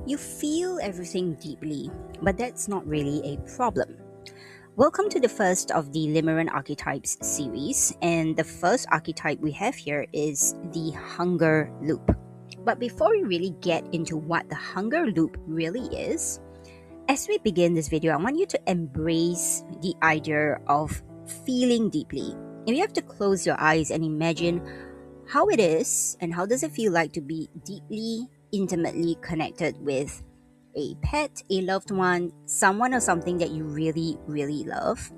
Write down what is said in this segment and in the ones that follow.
You feel everything deeply, but that's not really a problem. Welcome to the first of the Limerence Archetypes series, and the first archetype we have here is the hunger loop. But before we really get into what the hunger loop really is, as we begin this video, I want you to embrace the idea of feeling deeply. If you have to close your eyes and imagine how it is and how does it feel like to be deeply, intimately connected with a pet, a loved one, someone or something that you really, really love,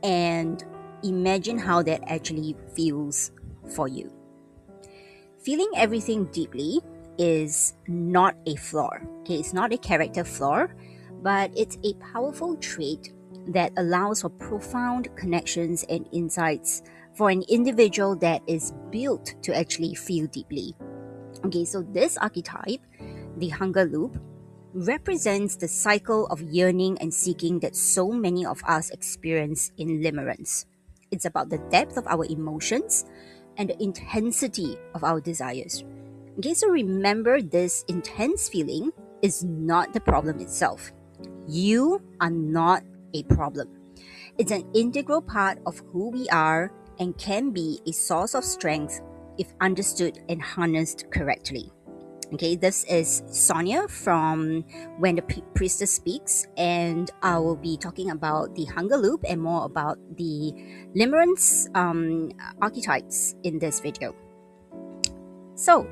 and imagine how that actually feels for you. Feeling everything deeply is not a flaw. Okay, it's not a character flaw, but it's a powerful trait that allows for profound connections and insights for an individual that is built to actually feel deeply. Okay, so this archetype, the hunger loop, represents the cycle of yearning and seeking that so many of us experience in limerence. It's about the depth of our emotions and the intensity of our desires. Okay, so remember, this intense feeling is not the problem itself. You are not a problem. It's an integral part of who we are and can be a source of strength if understood and harnessed correctly. Okay, this is Sonia from When the Priestess Speaks, and I will be talking about the hunger loop and more about the limerence archetypes in this video. So,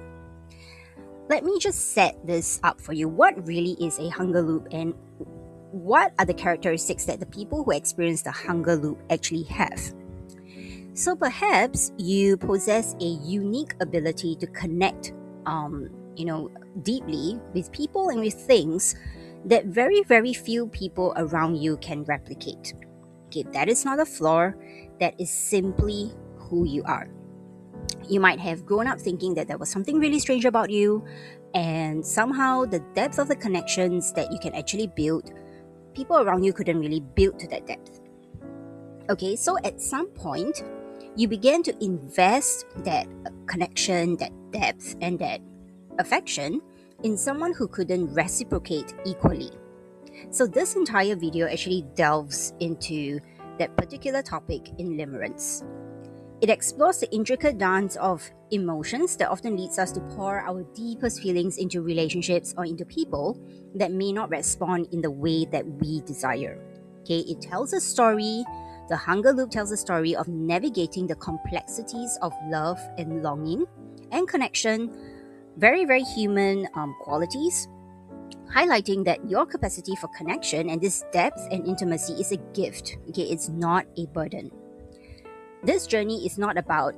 let me just set this up for you. What really is a hunger loop, and what are the characteristics that the people who experience the hunger loop actually have? So perhaps you possess a unique ability to connect, deeply with people and with things that very, very few people around you can replicate. Okay, that is not a flaw. That is simply who you are. You might have grown up thinking that there was something really strange about you, and somehow the depth of the connections that you can actually build, people around you couldn't really build to that depth. Okay, so at some point, you began to invest that connection, that depth, and that affection in someone who couldn't reciprocate equally. So this entire video actually delves into that particular topic in limerence. It explores the intricate dance of emotions that often leads us to pour our deepest feelings into relationships or into people that may not respond in the way that we desire. Okay, it tells a story. The hunger loop tells a story of navigating the complexities of love and longing and connection, very, very human qualities, highlighting that your capacity for connection and this depth and intimacy is a gift. Okay, it's not a burden. This journey is not about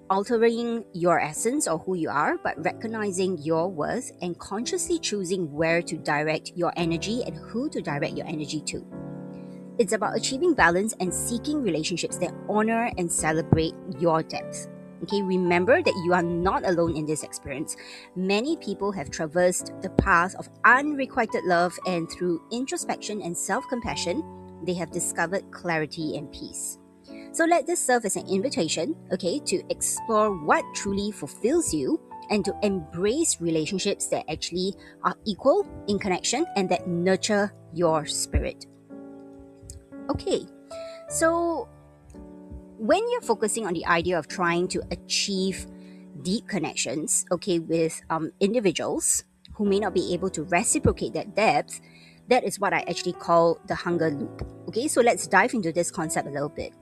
altering your essence or who you are, but recognizing your worth and consciously choosing where to direct your energy and who to direct your energy to. It's about achieving balance and seeking relationships that honor and celebrate your depth. Okay, remember that you are not alone in this experience. Many people have traversed the path of unrequited love, and through introspection and self-compassion, they have discovered clarity and peace. So let this serve as an invitation, okay, to explore what truly fulfills you and to embrace relationships that actually are equal in connection and that nurture your spirit. Okay, so when you're focusing on the idea of trying to achieve deep connections, okay, with individuals who may not be able to reciprocate that depth, that is what I actually call the hunger loop. Okay, so let's dive into this concept a little bit.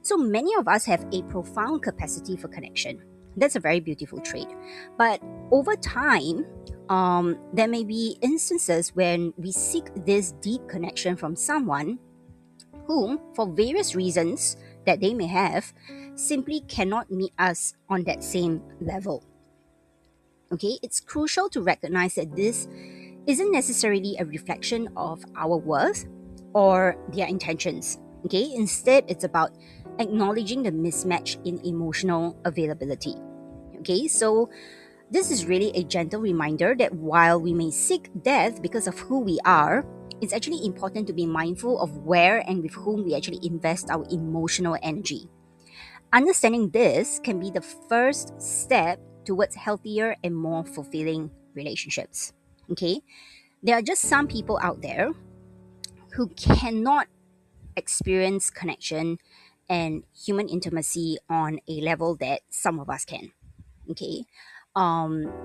So many of us have a profound capacity for connection. That's a very beautiful trait. But over time, there may be instances when we seek this deep connection from someone whom, for various reasons that they may have, simply cannot meet us on that same level. Okay, it's crucial to recognize that this isn't necessarily a reflection of our worth or their intentions. Okay, instead, it's about acknowledging the mismatch in emotional availability. Okay, so this is really a gentle reminder that while we may seek depth because of who we are, it's actually important to be mindful of where and with whom we actually invest our emotional energy. Understanding this can be the first step towards healthier and more fulfilling relationships. Okay? There are just some people out there who cannot experience connection and human intimacy on a level that some of us can. Okay.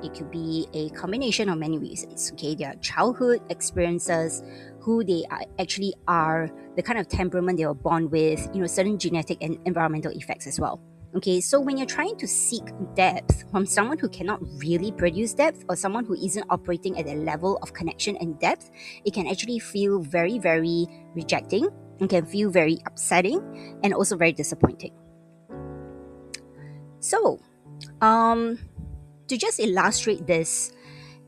It could be a combination of many reasons. Okay, their childhood experiences, who they actually are, the kind of temperament they were born with, certain genetic and environmental effects as well. Okay, so when you're trying to seek depth from someone who cannot really produce depth, or someone who isn't operating at a level of connection and depth, it can actually feel very, very rejecting, and can feel very upsetting, and also very disappointing. So, to just illustrate this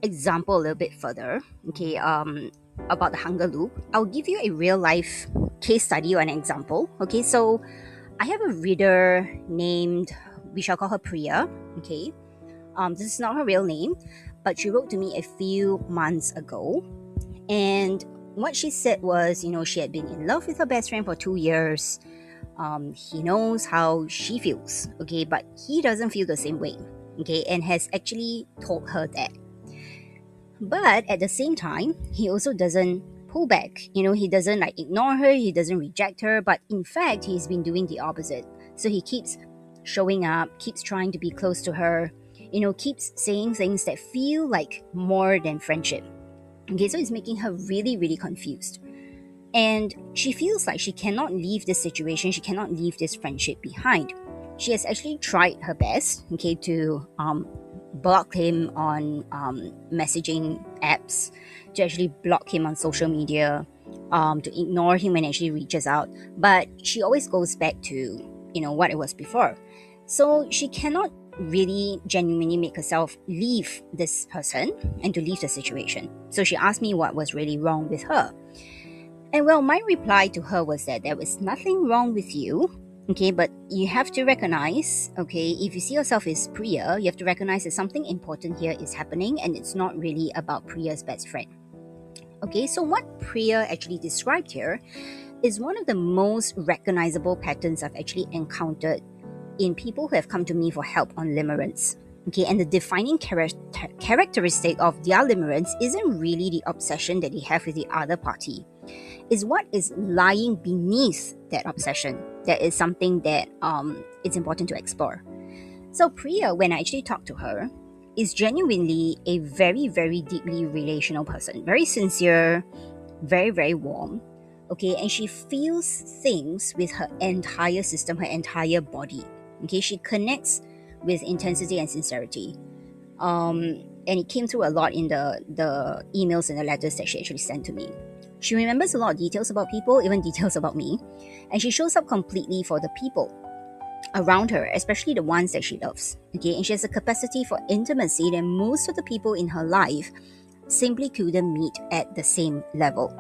example a little bit further, okay, about the hunger loop, I'll give you a real life case study or an example. Okay, so I have a reader named, we shall call her Priya. Okay, this is not her real name, but she wrote to me a few months ago, and what she said was, she had been in love with her best friend for 2 years. He knows how she feels, okay, but he doesn't feel the same way, okay, and has actually told her that. But at the same time, he also doesn't pull back. He doesn't ignore her, he doesn't reject her, but in fact, he's been doing the opposite. So he keeps showing up, keeps trying to be close to her, keeps saying things that feel like more than friendship. Okay, so it's making her really, really confused. And she feels like she cannot leave this situation, she cannot leave this friendship behind. She has actually tried her best, okay, to block him on messaging apps, to actually block him on social media, to ignore him when he actually reaches out. But she always goes back to, what it was before. So she cannot really genuinely make herself leave this person and to leave the situation. So she asked me what was really wrong with her. And well, my reply to her was that there was nothing wrong with you, okay, but you have to recognize, okay, if you see yourself as Priya, you have to recognize that something important here is happening, and it's not really about Priya's best friend. Okay, so what Priya actually described here is one of the most recognizable patterns I've actually encountered in people who have come to me for help on limerence. Okay, and the defining characteristic of their limerence isn't really the obsession that they have with the other party. Is what is lying beneath that obsession that is something that it's important to explore. So Priya, when I actually talked to her, is genuinely a very, very deeply relational person, very sincere, very, very warm. Okay, and she feels things with her entire system, her entire body. Okay, she connects with intensity and sincerity. And it came through a lot in the emails and the letters that she actually sent to me. She remembers a lot of details about people, even details about me, and she shows up completely for the people around her, especially the ones that she loves. Okay, and she has a capacity for intimacy that most of the people in her life simply couldn't meet at the same level.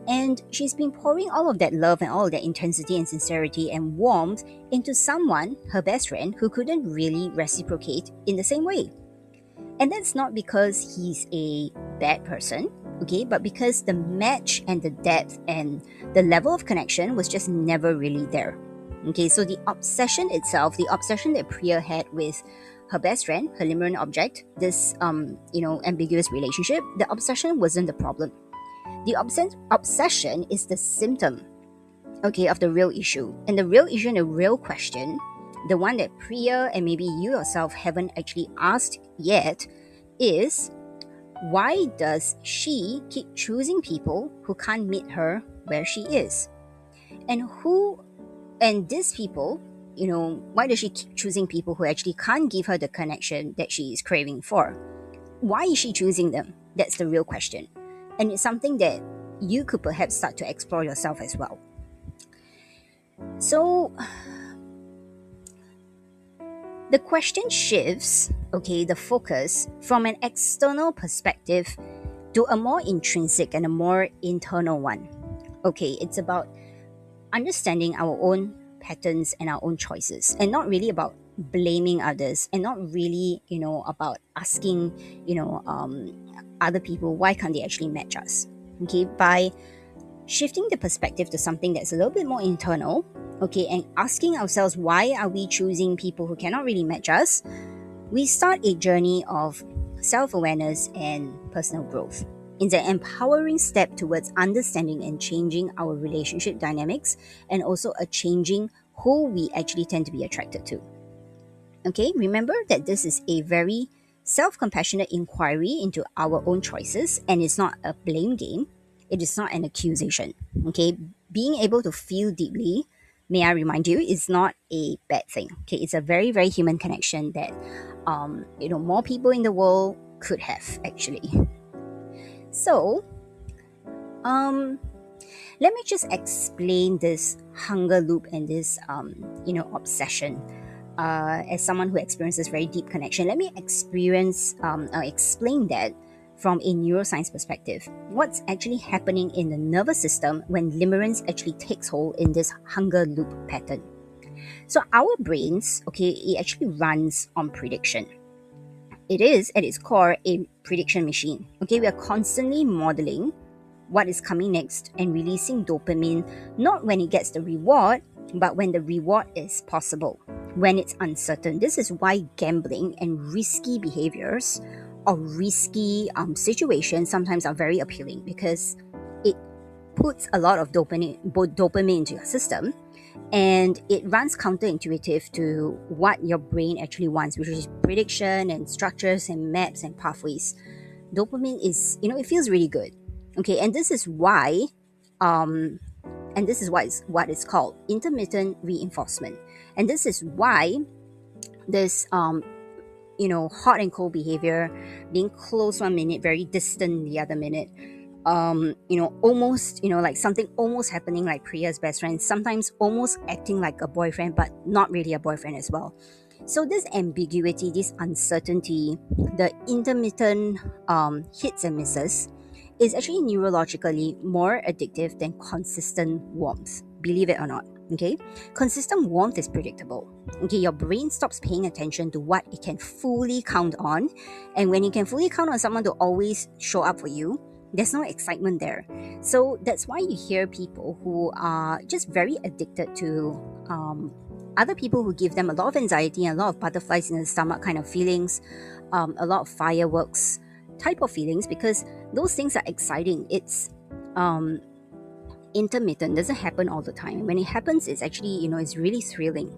And she's been pouring all of that love and all of that intensity and sincerity and warmth into someone, her best friend, who couldn't really reciprocate in the same way. And that's not because he's a bad person, okay, but because the match and the depth and the level of connection was just never really there. Okay, so the obsession itself, the obsession that Priya had with her best friend, her limerent object, this ambiguous relationship, the obsession wasn't the problem. The obsession is the symptom, okay, of the real issue. And the real issue and the real question, the one that Priya and maybe you yourself haven't actually asked yet, is why does she keep choosing people who can't meet her where she is? And these people, why does she keep choosing people who actually can't give her the connection that she is craving for? Why is she choosing them? That's the real question. And it's something that you could perhaps start to explore yourself as well. So the question shifts, okay, the focus from an external perspective to a more intrinsic and a more internal one. Okay, it's about understanding our own patterns and our own choices, and not really about blaming others, and not really, about asking, other people, why can't they actually match us? Okay, by shifting the perspective to something that's a little bit more internal, okay, and asking ourselves why are we choosing people who cannot really match us, we start a journey of self-awareness and personal growth. It's an empowering step towards understanding and changing our relationship dynamics, and also a changing who we actually tend to be attracted to. Okay, remember that this is a very self-compassionate inquiry into our own choices, and it's not a blame game. It is not an accusation. Okay, being able to feel deeply, may I remind you, is not a bad thing. Okay, it's a very, very human connection that more people in the world could have actually. So, let me just explain this hunger loop and this obsession. As someone who experiences very deep connection, let me explain that from a neuroscience perspective. What's actually happening in the nervous system when limerence actually takes hold in this hunger loop pattern? So our brains, okay, it actually runs on prediction. It is at its core a prediction machine. Okay, we are constantly modeling what is coming next and releasing dopamine, not when it gets the reward, but when the reward is possible, when it's uncertain. This is why gambling and risky behaviors or risky situations sometimes are very appealing, because it puts a lot of dopamine into your system, and it runs counterintuitive to what your brain actually wants, which is prediction and structures and maps and pathways. Dopamine is, it feels really good. Okay, and this is why what is called intermittent reinforcement. And this is why this hot and cold behavior, being close 1 minute, very distant the other minute, almost, like something almost happening like Priya's best friend, sometimes almost acting like a boyfriend, but not really a boyfriend as well. So this ambiguity, this uncertainty, the intermittent hits and misses is actually neurologically more addictive than consistent warmth, believe it or not. Okay, consistent warmth is predictable. Okay, your brain stops paying attention to what it can fully count on, and when you can fully count on someone to always show up for you, there's no excitement there. So that's why you hear people who are just very addicted to other people who give them a lot of anxiety and a lot of butterflies in the stomach kind of feelings, a lot of fireworks type of feelings, because those things are exciting. It's intermittent, doesn't happen all the time. When it happens, it's actually, it's really thrilling.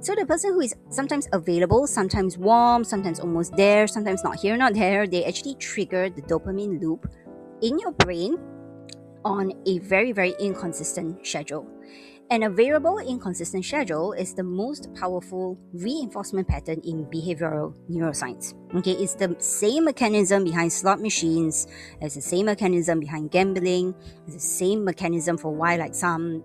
So the person who is sometimes available, sometimes warm, sometimes almost there, sometimes not here, not there, they actually trigger the dopamine loop in your brain on a very, very inconsistent schedule. And a variable inconsistent schedule is the most powerful reinforcement pattern in behavioral neuroscience. Okay, it's the same mechanism behind slot machines, it's the same mechanism behind gambling, it's the same mechanism for why like some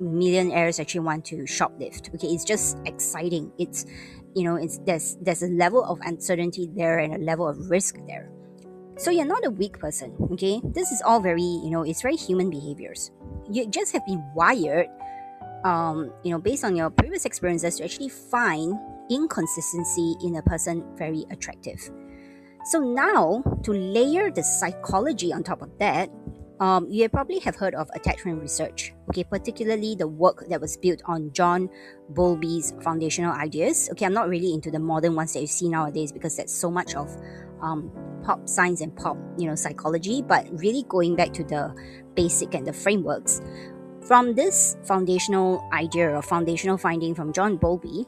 millionaires actually want to shoplift. Okay, it's just exciting. It's there's a level of uncertainty there and a level of risk there. So you're not a weak person. Okay, this is all very it's very human behaviors. You just have been wired based on your previous experiences to actually find inconsistency in a person very attractive. So now, to layer the psychology on top of that, you probably have heard of attachment research, okay, particularly the work that was built on John Bowlby's foundational ideas. Okay, I'm not really into the modern ones that you see nowadays because that's so much of pop science and pop, psychology, but really going back to the basic and the frameworks. From this foundational idea or foundational finding from John Bowlby,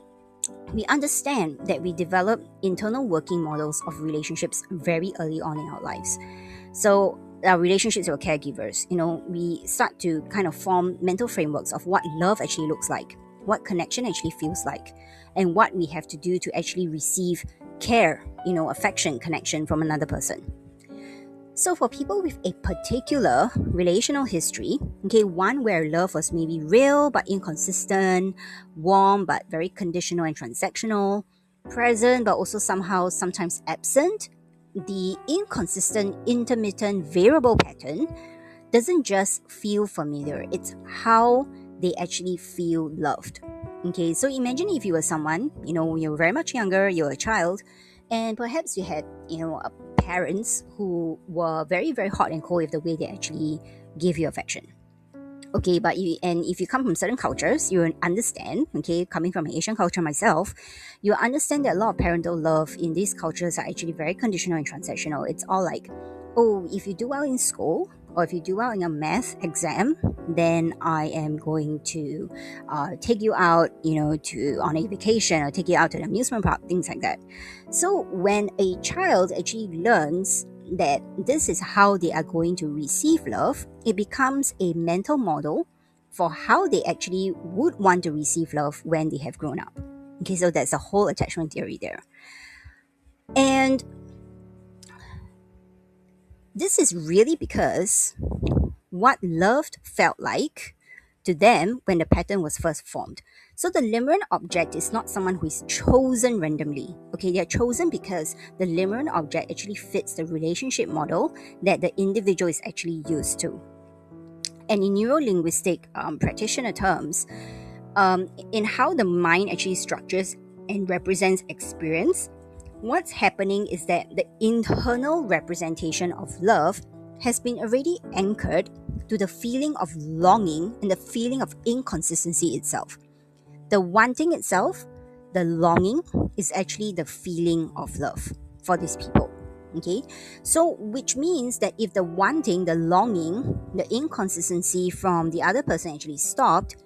we understand that we develop internal working models of relationships very early on in our lives. So our relationships with caregivers, we start to kind of form mental frameworks of what love actually looks like, what connection actually feels like, and what we have to do to actually receive care, affection, connection from another person. So for people with a particular relational history, okay, one where love was maybe real but inconsistent, warm but very conditional and transactional, present but also somehow sometimes absent, the inconsistent, intermittent, variable pattern doesn't just feel familiar, it's how they actually feel loved. Okay, so imagine if you were someone, you're very much younger, you're a child, and perhaps you had, parents who were very, very hot and cold with the way they actually give you affection. Okay, but if you come from certain cultures, you understand, okay, coming from an Asian culture myself, you understand that a lot of parental love in these cultures are actually very conditional and transactional. It's all like, oh, if you do well in school, or if you do well in a math exam, then I am going to take you out, to on a vacation, or take you out to the amusement park, things like that. So when a child actually learns that this is how they are going to receive love, it becomes a mental model for how they actually would want to receive love when they have grown up. Okay, so that's a whole attachment theory there. And this is really because what love felt like to them when the pattern was first formed. So the limerent object is not someone who is chosen randomly. Okay, they are chosen because the limerent object actually fits the relationship model that the individual is actually used to. And in neuro-linguistic practitioner terms, in how the mind actually structures and represents experience, what's happening is that the internal representation of love has been already anchored to the feeling of longing and the feeling of inconsistency itself. The wanting itself, the longing, is actually the feeling of love for these people. Okay, so which means that if the wanting, the longing, the inconsistency from the other person actually stopped,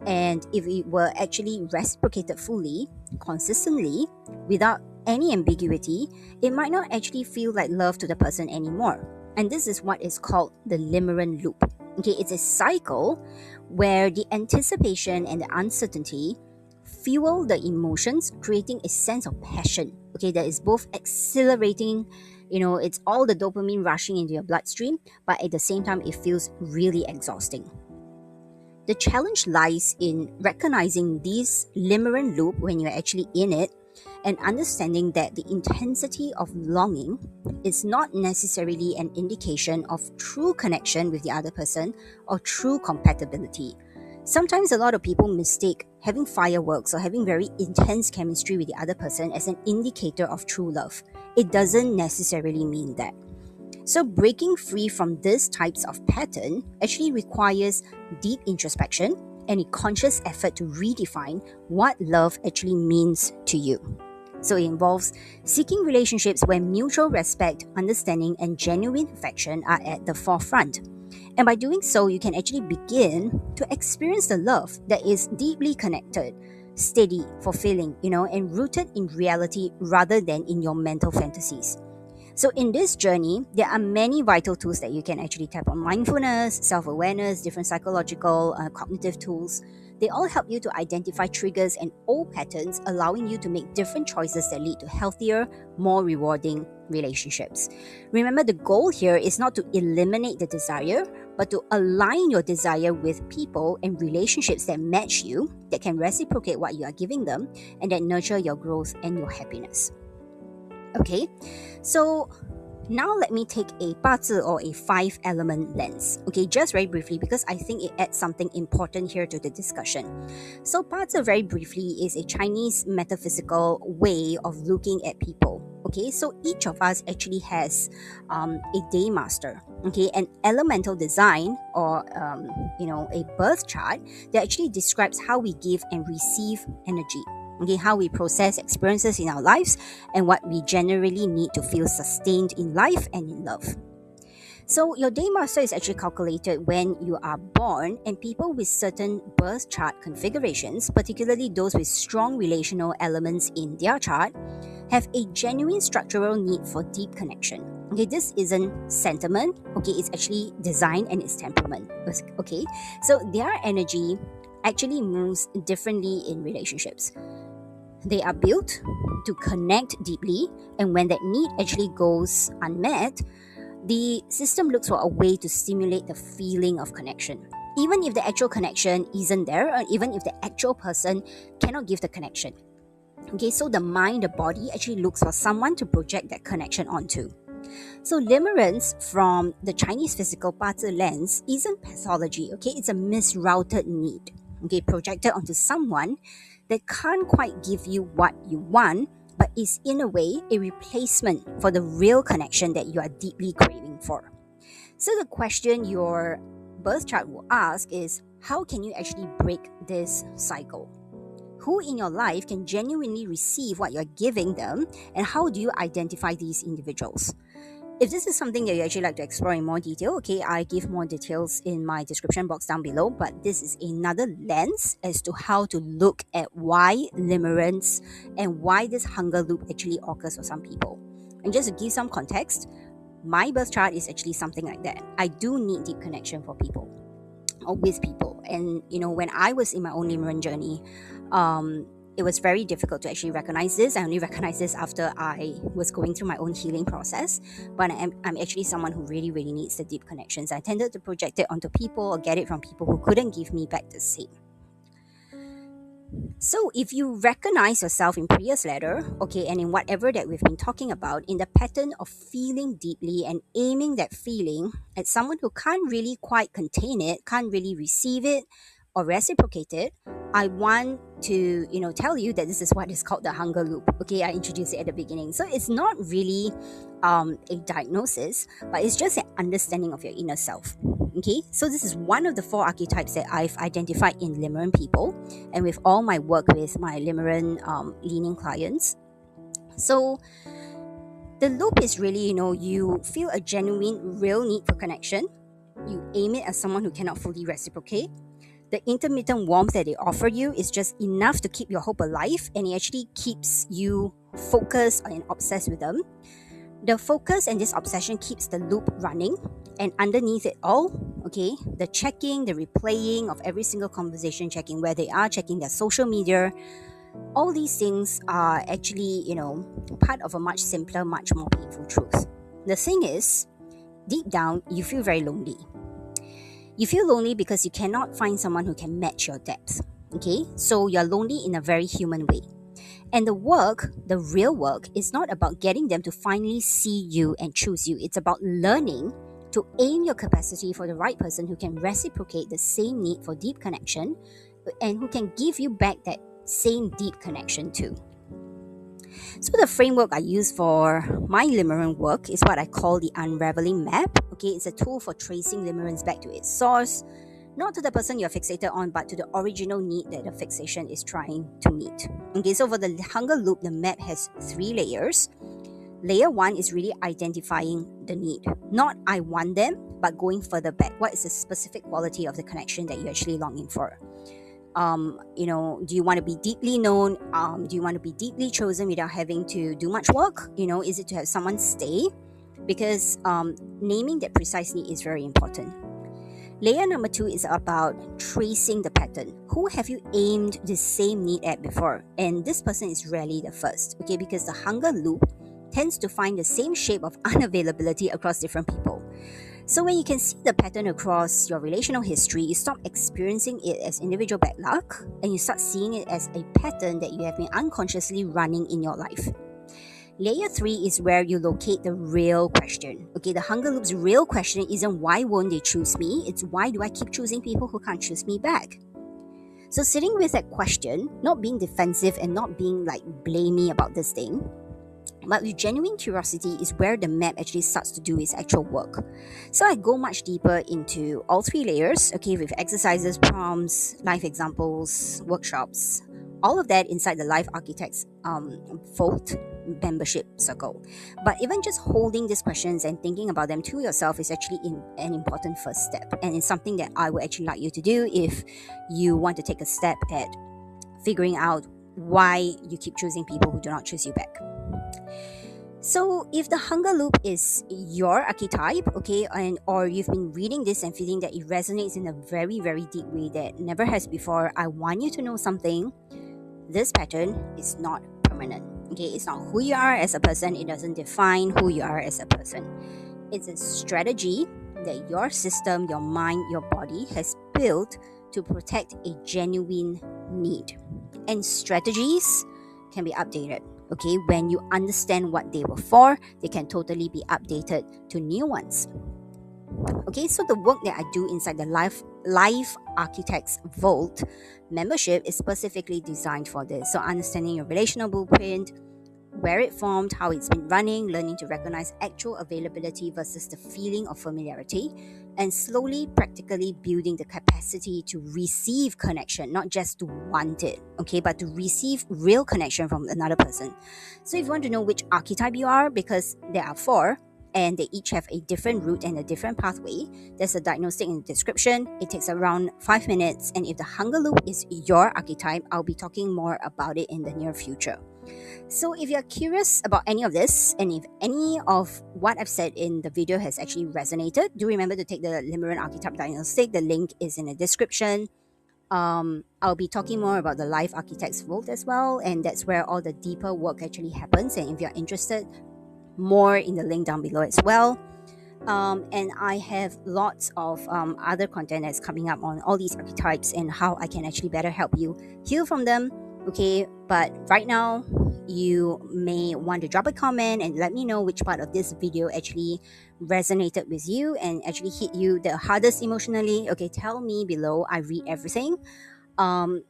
and if it were actually reciprocated fully, consistently, without any ambiguity, it might not actually feel like love to the person anymore. And this is what is called the limerent loop. Okay, it's a cycle where the anticipation and the uncertainty fuel the emotions, creating a sense of passion. Okay, that is both exhilarating, it's all the dopamine rushing into your bloodstream, but at the same time, it feels really exhausting. The challenge lies in recognizing this limerent loop when you're actually in it, and understanding that the intensity of longing is not necessarily an indication of true connection with the other person or true compatibility. Sometimes a lot of people mistake having fireworks or having very intense chemistry with the other person as an indicator of true love. It doesn't necessarily mean that. So breaking free from these types of pattern actually requires deep introspection and a conscious effort to redefine what love actually means to you. So it involves seeking relationships where mutual respect, understanding, and genuine affection are at the forefront. And by doing so, you can actually begin to experience the love that is deeply connected, steady, fulfilling, and rooted in reality rather than in your mental fantasies. So in this journey, there are many vital tools that you can actually tap on: mindfulness, self-awareness, different psychological, cognitive tools. They all help you to identify triggers and old patterns, allowing you to make different choices that lead to healthier, more rewarding relationships. Remember, the goal here is not to eliminate the desire, but to align your desire with people and relationships that match you, that can reciprocate what you are giving them, and that nurture your growth and your happiness. Okay, so now let me take a 八字 or a 5-element lens. Okay, just very briefly, because I think it adds something important here to the discussion. So 八字, very briefly, is a Chinese metaphysical way of looking at people. Okay, so each of us actually has a day master. Okay, an elemental design, or a birth chart that actually describes how we give and receive energy. Okay, how we process experiences in our lives, and what we generally need to feel sustained in life and in love. So your day master is actually calculated when you are born, and people with certain birth chart configurations, particularly those with strong relational elements in their chart, have a genuine structural need for deep connection. Okay, this isn't sentiment. Okay, it's actually design and it's temperament. Okay, so their energy actually moves differently in relationships. They are built to connect deeply, and when that need actually goes unmet, the system looks for a way to stimulate the feeling of connection. Even if the actual connection isn't there, or even if the actual person cannot give the connection. Okay, so the mind, the body actually looks for someone to project that connection onto. So limerence from the Chinese physical 八字 lens isn't pathology. Okay, it's a misrouted need. Okay, projected onto someone that can't quite give you what you want, but is in a way a replacement for the real connection that you are deeply craving for. So the question your birth chart will ask is, how can you actually break this cycle? Who in your life can genuinely receive what you're giving them, and how do you identify these individuals? If this is something that you actually like to explore in more detail, okay, I give more details in my description box down below, but this is another lens as to how to look at why limerence and why this hunger loop actually occurs for some people. And just to give some context, my birth chart is actually something like that. I do need deep connection for people or with people. And when I was in my own limerent journey, it was very difficult to actually recognize this. I only recognized this after I was going through my own healing process. But I'm actually someone who really, really needs the deep connections. I tended to project it onto people or get it from people who couldn't give me back the same. So if you recognize yourself in Priya's letter, okay, and in whatever that we've been talking about, in the pattern of feeling deeply and aiming that feeling at someone who can't really quite contain it, can't really receive it or reciprocate it, I want to, tell you that this is what is called the hunger loop. Okay, I introduced it at the beginning. So it's not really a diagnosis, but it's just an understanding of your inner self. Okay, so this is one of the 4 archetypes that I've identified in limerent people, and with all my work with my limerent leaning clients. So the loop is really, you feel a genuine, real need for connection. You aim it at someone who cannot fully reciprocate. The intermittent warmth that they offer you is just enough to keep your hope alive, and it actually keeps you focused and obsessed with them. The focus and this obsession keeps the loop running, and underneath it all, okay, the checking, the replaying of every single conversation, checking where they are, checking their social media, all these things are actually, part of a much simpler, much more painful truth. The thing is, deep down, you feel very lonely. You feel lonely because you cannot find someone who can match your depth, okay? So you're lonely in a very human way. And the work, the real work, is not about getting them to finally see you and choose you. It's about learning to aim your capacity for the right person who can reciprocate the same need for deep connection and who can give you back that same deep connection too. So the framework I use for my limerent work is what I call the Unravelling Map. Okay, it's a tool for tracing limerence back to its source, not to the person you're fixated on, but to the original need that the fixation is trying to meet. Okay, so for the hunger loop, the map has 3 layers. Layer 1 is really identifying the need. Not I want them, but going further back. What is the specific quality of the connection that you're actually longing for? Do you want to be deeply known? Do you want to be deeply chosen without having to do much work? Is it to have someone stay? Because naming that precise need is very important. Layer number 2 is about tracing the pattern. Who have you aimed the same need at before? And this person is rarely the first, okay? Because the hunger loop tends to find the same shape of unavailability across different people. So when you can see the pattern across your relational history, you stop experiencing it as individual bad luck, and you start seeing it as a pattern that you have been unconsciously running in your life. Layer 3 is where you locate the real question. Okay, the hunger loop's real question isn't why won't they choose me? It's why do I keep choosing people who can't choose me back? So sitting with that question, not being defensive and not being like blamey about this thing, but with genuine curiosity is where the map actually starts to do its actual work. So I go much deeper into all 3 layers, okay, with exercises, prompts, life examples, workshops, all of that inside the Life Architects Vault membership circle. But even just holding these questions and thinking about them to yourself is actually an important first step. And it's something that I would actually like you to do if you want to take a step at figuring out why you keep choosing people who do not choose you back. So if the hunger loop is your archetype, okay, or you've been reading this and feeling that it resonates in a very, very deep way that never has before, I want you to know something. This pattern is not permanent. Okay, it's not who you are as a person. It doesn't define who you are as a person. It's a strategy that your system, your mind, your body has built to protect a genuine need. And strategies can be updated. Okay, when you understand what they were for, they can totally be updated to new ones. Okay, so the work that I do inside the Life Architects Vault membership is specifically designed for this. So understanding your relational blueprint, where it formed, how it's been running, learning to recognize actual availability versus the feeling of familiarity, and slowly, practically building the capacity to receive connection, not just to want it, okay, but to receive real connection from another person. So if you want to know which archetype you are, because there are 4, and they each have a different route and a different pathway. There's a diagnostic in the description. It takes around 5 minutes, and if the hunger loop is your archetype, I'll be talking more about it in the near future. So if you're curious about any of this, and if any of what I've said in the video has actually resonated, do remember to take the Limerence Archetype Diagnostic. The link is in the description. I'll be talking more about the Life Architect's Vault as well, and that's where all the deeper work actually happens. And if you're interested, more in the link down below as well. And I have lots of other content that's coming up on all these archetypes and how I can actually better help you heal from them. Okay, but right now, you may want to drop a comment and let me know which part of this video actually resonated with you and actually hit you the hardest emotionally. Okay, tell me below. I read everything. And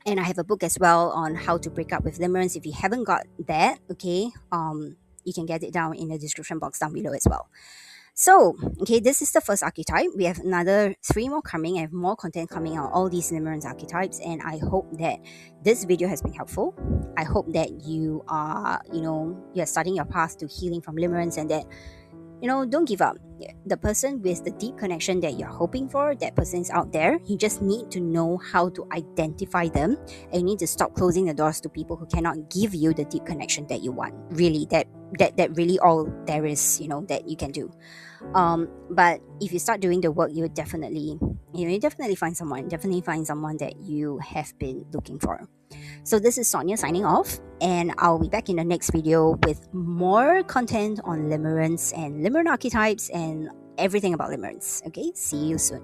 I have a book as well on how to break up with limerence. If you haven't got that, okay, you can get it down in the description box down below as well. So, okay, this is the first archetype. We have another 3 more coming. I have more content coming out, all these limerence archetypes, and I hope that this video has been helpful. I hope that you are, you're starting your path to healing from limerence, and that, don't give up. The person with the deep connection that you're hoping for, that person is out there. You just need to know how to identify them, and you need to stop closing the doors to people who cannot give you the deep connection that you want. Really, that really all there is, that you can do. But if you start doing the work, you definitely find someone. Definitely find someone that you have been looking for. So this is Sonia signing off, and I'll be back in the next video with more content on limerence and limerence archetypes and everything about limerence. Okay, see you soon.